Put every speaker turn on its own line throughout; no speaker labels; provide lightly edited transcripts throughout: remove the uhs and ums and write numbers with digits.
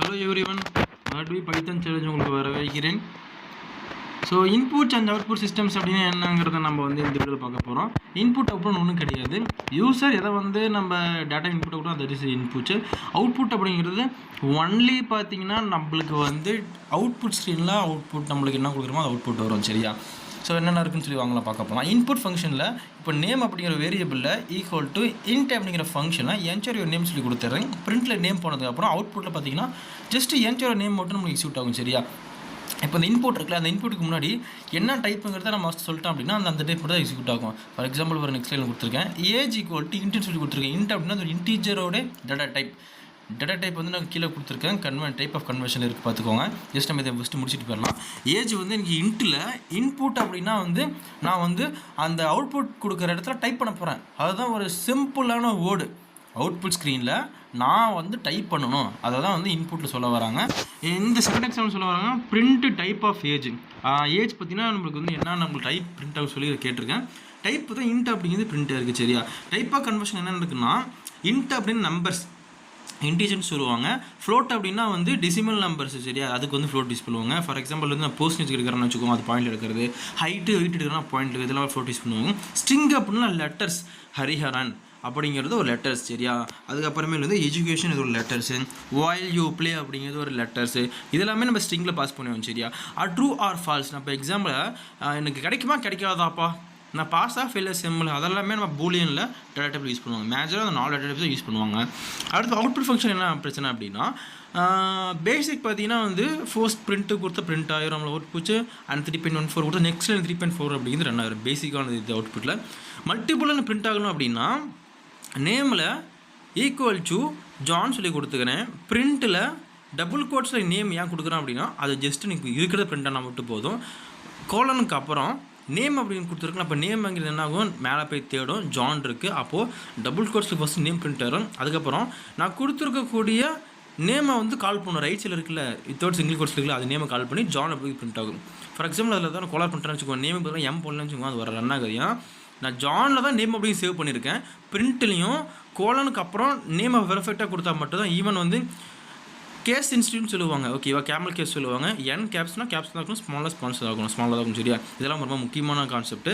Hello everyone, Advi Python challenge உங்களுக்கு வரவேற்கிறேன். So input and output systems அப்படின்னு என்னங்கிறத நம்ம வந்து இந்த வீடியோவில் பார்க்க போகிறோம். இன்புட் அவுட்புட் ஒன்றும் கிடையாது. யூசர் எதை வந்து நம்ம டேட்டா இன்புட் அவுட்டும் தட் இஸ் இன்புட்ஸ். அவுட்புட் அப்படிங்கிறது ஒன்லி பார்த்தீங்கன்னா நம்மளுக்கு வந்து அவுட்புட் ஸ்க்ரீனில் அவுட்புட் நம்மளுக்கு என்ன கொடுக்குறோமோ அது அவுட்புட் வரும். சரியா? ஸோ என்னென்ன இருக்குன்னு சொல்லி வாங்கலாம் பார்க்க போகலாம். இன்புட் ஃபங்க்ஷனில் இப்போ நேம் அப்படிங்கிற வேரியபிளில் ஈக்குவல் டு இன்ட் அப்படிங்கிற ஃபங்க்ஷனை என்ச்சர் யுவர் நேம் சொல்லி கொடுத்துட்றேன். பிரிண்டில் நேம் போனதுக்கப்புறம் அவுட்புட்டில் பார்த்தீங்கன்னா ஜஸ்ட் என்ச்சர் யுவர் நேம் மட்டும் நமக்கு எக்ஸிக்யூட் ஆகும். சரியா? இப்போ இந்த இன்புட் இருக்குல்ல, அந்த இன்புட்டுக்கு முன்னாடி என்ன டைப்புங்கிறத நம்ம சொல்லிட்டோம் அப்படின்னா அந்த டைப் தான் எக்ஸிக்யூட் ஆகும். ஃபார் எக்ஸாம்பிள் ஒரு நெக்ஸ்ட் லைன் கொடுத்துருக்கேன், ஏஜ் ஈக்குவல் டு இன்ட்னு சொல்லி கொடுத்துருக்கேன். இன்ட் அப்படின்னா ஒரு இன்டீஜரோட டேட்டா டைப் வந்து நான் கீழே கொடுத்துருக்கேன். டைப் ஆஃப் கன்வர்ஷன் இருக்குது பார்த்துக்கோங்க. ஜஸ்ட் நம்ம இதை ஃபஸ்ட்டு முடிச்சுட்டு போயிடலாம். ஏஜ் வந்து எனக்கு இன்ட்டில் இன்புட் அப்படின்னா வந்து நான் வந்து அந்த அவுட்புட் கொடுக்குற இடத்துல டைப் பண்ண போகிறேன். அதுதான் ஒரு சிம்பிளான வேர்டு. அவுட்புட் ஸ்க்ரீனில் நான் வந்து டைப் பண்ணணும், அதை தான் வந்து இன்புட்டில் சொல்ல வராங்க. இந்த செகண்ட் எக்ஸாம்பிள் சொல்ல வராங்க print type of age. Age பார்த்தீங்கன்னா நம்மளுக்கு வந்து என்ன நம்மளுக்கு டைப் பிரிண்ட் ஆகும் சொல்லி கேட்டிருக்கேன். டைப் தான் இன்ட் அப்படிங்கிறது பிரிண்ட்டாக இருக்குது. சரியா? டைப் ஆஃப் கன்வர்ஷன் என்ன இருக்குன்னா இன்ட் அப்படின்னு நம்பர்ஸ் இன்டீஜர்னு சொல்லுவாங்க. ஃப்ளோட் அப்படின்னா வந்து டெசிமல் நம்பர்ஸ். சரியா? அதுக்கு வந்து ஃப்ளோட் யூஸ் பண்ணுவாங்க. ஃபார் எக்ஸாம்பிள் வந்து நான் பர்சன்டேஜ் எடுக்கிறேன்னு வச்சுக்கோங்க, அது பாயிண்ட் எடுக்கிறது. ஹைட்டு வெயிட் எடுக்கிறேன்னா பாயிண்ட் எடுக்கிறது, இதெல்லாம் ஃப்ளோட் யூஸ் பண்ணுவாங்க. ஸ்ட்ரிங் அப்படின்னா லெட்டர்ஸ், ஹரிஹரன் அப்படிங்கிறது ஒரு லெட்டர்ஸ். சரியா? அதுக்கப்புறமேல வந்து எஜுகேஷன் இது ஒரு லெட்டர்ஸு, வாயில் யூ ப்ளே அப்படிங்கிறது ஒரு லெட்டர்ஸு. இதெல்லாமே நம்ம ஸ்ட்ரிங்கில் பாஸ் பண்ணுவோம். சரியா? True or false. நம்ம எக்ஸாம்பிள் எனக்கு கிடைக்குமா கிடைக்காதாப்பா, நான் பாஸ் ஆஃப் இல்லை செம்மில், அதெல்லாமே நம்ம பூலியனில் டேட்டா டைப்பில் யூஸ் பண்ணுவாங்க. மேஜராக அந்த 4 டேட்டா டைப்ஸ் யூஸ் பண்ணுவாங்க. அடுத்து அவுட்புட் ஃபங்க்ஷன் என்ன பிரச்சனை அப்படின்னா பேசிக் பார்த்தீங்கன்னா வந்து ஃபர்ஸ்ட் பிரிண்ட்டு கொடுத்த பிரிண்ட் ஆயிரும், நம்மளை அவுட்புட்டு அண்ட் 3.14 கொடுத்தா நெக்ஸ்ட் 3.4 அப்படிங்கிறது 2000 பேசிக்கானது. இது அவுட்புட்டில் மல்டிபிளில் பிரிண்ட் ஆகணும் அப்படின்னா நேமில் ஈக்குவல் டு ஜான் சொல்லி கொடுத்துக்கிறேன். பிரிண்ட்டில் டபுள் கோட்ஸில் நேம் ஏன் கொடுக்குறேன் அப்படின்னா அது ஜஸ்ட் நீங்கள் இருக்கிறத பிரிண்ட் ஆனால் மட்டும் போதும். கோலனுக்கு அப்புறம் நேம் அப்படின்னு கொடுத்துருக்கேன். அப்போ நேம் வாங்கிறது என்ன ஆகும், மேலே போய் தேடும், ஜான் இருக்குது. அப்போது டபுள் கோட்ஸில் ஃபஸ்ட்டு நேம் பிரிண்ட் ஆகிடும். அதுக்கப்புறம் நான் கொடுத்துருக்கக்கூடிய நேமை வந்து கால் பண்ணும். ரைட் சைடில் இருக்குல்ல வித்தவுட் சிங்கிள் கோட்ஸ் இருக்குல்ல, அது நேமை கால் பண்ணி ஜான் அப்படி பிரிண்ட் ஆகும். ஃபார் எக்ஸாம்பிள் அதில் தான் கோலார் பண்ணுறேன்னு வச்சுக்கோங்க, நேம் பதிலாக எம் போடலன்னு வச்சுக்கோங்க, அது வர ரன் ஆகுது. நான் ஜானில் தான் நேம் அப்படின்னு சேவ் பண்ணியிருக்கேன். பிரிண்ட்லேயும் கோலனுக்கு அப்புறம் நேமை பெர்ஃபெக்டாக கொடுத்தா மட்டும் தான் ஈவன் வந்து கேஸ் இன்ஸ்டியூட்னு சொல்லுவாங்க. ஓகேவா? கேமல் கேஸ் சொல்லுவாங்க. என் கேப்ஸ்னால் கேப்ஸ் தான் இருக்கணும், ஸ்மாலாக ஸ்பான்சர் ஆகணும், ஸ்மாலாக இருக்கும். சரியா? இதெல்லாம் ரொம்ப முக்கியமான கான்செப்ட்.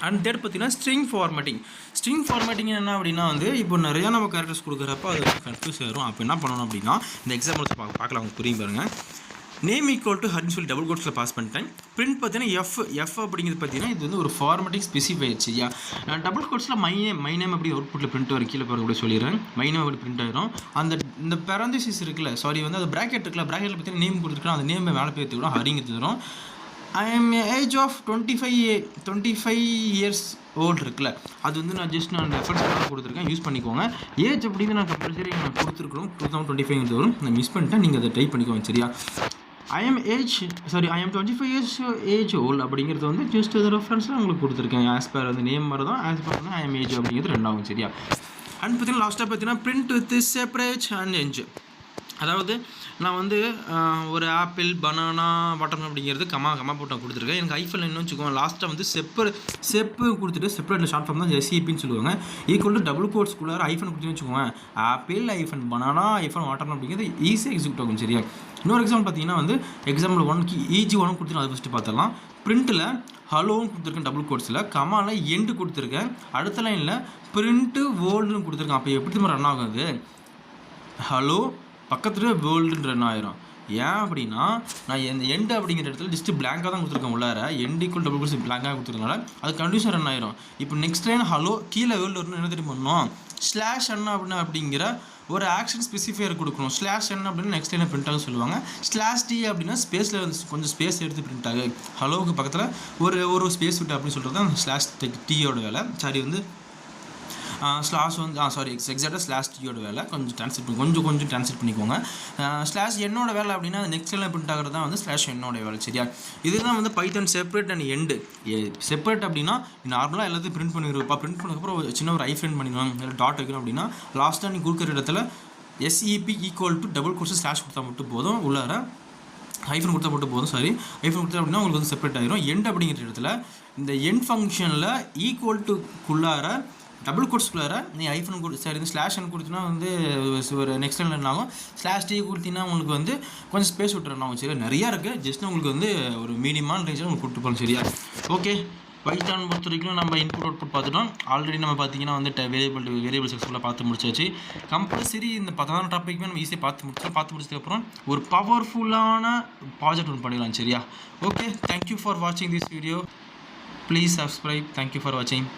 அண்ட் தேர்ட் பார்த்தீங்கன்னா ஸ்ட்ரிங் ஃபார்மேட்டிங். ஸ்ட்ரிங் ஃபார்மேட்டிங் என்ன அப்படின்னா வந்து இப்போ நிறையா நம்ம கேரக்டர்ஸ் கொடுக்குறப்ப அது கன்ஃபியூஸ் ஆயிரும். அப்போ என்ன பண்ணணும் அப்படின்னா இந்த எக்ஸாம்பிள்ஸ் பார்க்கலாம், அவங்க புரியும் பாருங்கள். நேம் ஈக்குவல் டு ஹர்னு சொல்லி டபுள் கோட்ஸில் பாஸ் பண்ணிட்டேன். பிரிண்ட் பார்த்தீங்கன்னா எஃப் அப்படிங்கிறது பார்த்தீங்கன்னா இது வந்து ஒரு ஃபார்மேட்டிங் ஸ்பெசிஃபைட். சரியா? நான் டபுள் கோட்ஸில் மை நேம் அப்படி அவுட்புட்டில் பிரிண்ட் வரும். கீழே பாருங்க அப்படி சொல்லிடுறேன். மை நேம் அப்படி பிரிண்ட் ஆயிரும். இந்த பேரந்திசிஸ் இருக்குல்ல, சாரி வந்து அந்த ப்ராக்கெட் இருக்குல்ல, ப்ராக்கெட்டில் பார்த்தீங்கன்னா நேம் கொடுத்துருக்கோம், அந்த நேம் மேலே போய் எடுத்துக்கிறோம், ஹரிங்கிறது வரும். I am age of 25 years old இருக்குல்ல, அது வந்து நான் ஜஸ்ட் நான் ரெஃபரன்ஸ் கொடுத்துருக்கேன், யூஸ் பண்ணிக்கோங்க. ஏஜ் அப்படின்னு நான் கம்பல்சரி நான் கொடுத்துருக்கணும், 2025 வரும். நான் மிஸ் பண்ணிட்டேன், நீங்கள் அதை டைப் பண்ணிக்கோங்க. சரியா? I am 25 years age old அப்படிங்கிறது வந்து ஜஸ்ட் அது ரெஃபரன்ஸில் உங்களுக்கு கொடுத்துருக்கேன். ஆஸ் பர் அந்த நேம் மாதிரி தான், ஆஸ் பர் வந்து ஐ எம் ஏஜ் அப்படிங்கிறது 2 சரியா? அண்ட் பார்த்தீங்கன்னா லாஸ்ட்டாக பார்த்தீங்கன்னா பிரிண்ட் வித் செப்பரேட் அண்ட் எஞ்ச். அதாவது நான் வந்து ஒரு ஆப்பிள், பனானா, வாட்டர்மெலன் அப்படிங்கிறது கமா போட்டு நான் கொடுத்துருக்கேன். எனக்கு ஐஃபோன் என்ன வச்சுக்கோங்க, லாஸ்ட்டாக வந்து செப்பு கொடுத்துட்டு செப்பரேட்டில் ஷார்ட் ஃபார்ம் தான் எஸ்இபின்னு சொல்லுவாங்க. ஈக்குவல் டு டபுள் கோட்ஸ்குள்ளார ஐஃபோன் கொடுத்துன்னு வச்சுக்கோங்க, apple, iPhone, banana, iPhone, watermelon அப்படிங்கிறது ஈஸியாக எக்ஸிக்யூட் ஆகும். சரியா? இன்னொரு எக்ஸாம்பிள் பார்த்தீங்கன்னா வந்து எக்ஸாம்பிள் 1க்கு EG 1 கொடுத்துட்டு அதை ஃபஸ்ட்டு பார்த்துடலாம். பிரிண்ட்டில் ஹலோன்னு கொடுத்துருக்கேன் டபுள் கோட்ஸில், கமாவில் எண்டு கொடுத்துருக்கேன். அடுத்த லைனில் பிரிண்ட்டு வேர்ல்டுன்னு கொடுத்துருக்கேன். அப்போ எப்படி திரும்ப ரன் ஆகும், அது ஹலோ பக்கத்தில் வேர்ல்டுன்ற ரன் ஆயிரும். ஏன் அப்படின்னா நான் இந்த எண்டு அப்படிங்கிற இடத்துல ஜஸ்ட்டு பிளாங்காக தான் கொடுத்துருக்கேன். உள்ளார எண்டு ஈக்குவல் டபுள் கோட்ஸ் பிளாங்காக கொடுத்துருக்கனால அது கண்டிஷன் ரன் ஆயிரும். இப்போ நெக்ஸ்ட் லைன் ஹலோ கீழே வேர்ல்டு வரணும், என்ன தெரியும் பண்ணணும், ஸ்லாஷ் என்ன அப்படிங்கிற ஒரு ஆக்ஷன் ஸ்பெசிஃபையர் கொடுக்கணும். ஸ்லாஷ் என்ன அப்படின்னு நெக்ஸ்ட் லைனை பிரிண்ட் ஆக சொல்லுவாங்க. ஸ்லாஷ் டி அப்படின்னா ஸ்பேஸில் கொஞ்சம் ஸ்பேஸ் எடுத்து பிரிண்ட் ஆகு. ஹலோவுக்கு பக்கத்தில் ஒரு ஸ்பேஸ் விட்டு அப்படின்னு சொல்கிறது தான் ஸ்லாஷ் டீயோட வேலை. சாரி வந்து ஸ்லாஷ் வந்து எக்ஸாக்டாக ஸ்லாஷ் டியோட வேலை. கொஞ்சம் ட்ரான்ஸ்லேட் பண்ணிக்கோங்க. ஸ்லாஷ் என்னோட வேலை அப்படின்னா நெக்ஸ்ட் லைனில் பிரிண்ட் ஆகிறது தான் வந்து ஸ்லாஷ் என்னோட வேலை. சரியா? இதுதான் வந்து பைத்தன் செப்பரேட் அண்ட் எண்டு. செப்பரேட் அப்படின்னா நார்மலாக எல்லாத்தையும் பிரிண்ட் பண்ணிடுவோம்ப்பா. பிரிண்ட் பண்ணதுக்கப்புறம் சின்ன ஒரு ஐஃப்ரெண்ட் பண்ணிடுவோம், இல்லை டாட் வைக்கணும் அப்படின்னா லாஸ்ட்டாக நீ கொடுக்குற இடத்துல SEP equal to double quotes slash கொடுத்தா மட்டும் போதும். உள்ளார ஐஃபோன் கொடுத்தா மட்டும் போதும். ஐஃபோன் கொடுத்தா அப்படின்னா உங்களுக்கு வந்து செப்பரேட் ஆகிரும். எண்ட் அப்படிங்கிற இடத்துல இந்த எண்ட் ஃபங்க்ஷனில் ஈக்குவல் டு குள்ளார டபுள் கோட்ஸ்குள்ளார நீ ஐஃபன் கொடு சரி இந்த ஸ்லாஷ்னு கொடுத்தினா வந்து ஒரு நெக்ஸ்ட் லைன் ஆகும். ஸ்லாஷ் டி கொடுத்தீங்கன்னா உங்களுக்கு வந்து கொஞ்சம் ஸ்பேஸ் விட்டுறணும். சரி நிறையா இருக்குது, ஜஸ்ட் உங்களுக்கு வந்து ஒரு மீடியமான ரேஞ்சில் உங்களுக்கு கூப்பிட்டு போகணும். சரியா? ஓகே, பைத்தான் பொறுத்த வரைக்கும் நம்ம இன்புட் அவுட்புட் பார்த்துட்டோம். ஆல்ரெடி நம்ம பார்த்தீங்கன்னா வந்து வேரியபிள் செக்ஷனில் பார்த்து முடிச்சாச்சு. கம்பல்சரி இந்த 14 டாப்பிக்குமே நம்ம ஈஸியாக பார்த்து முடிச்சதுக்கப்புறம் ஒரு பவர்ஃபுல்லான ப்ராஜெக்ட் ஒன்று பண்ணிடலாம். சரியா? ஓகே, தேங்க்யூ ஃபார் வாட்சிங் this video. Please subscribe. Thank you for வாட்சிங்.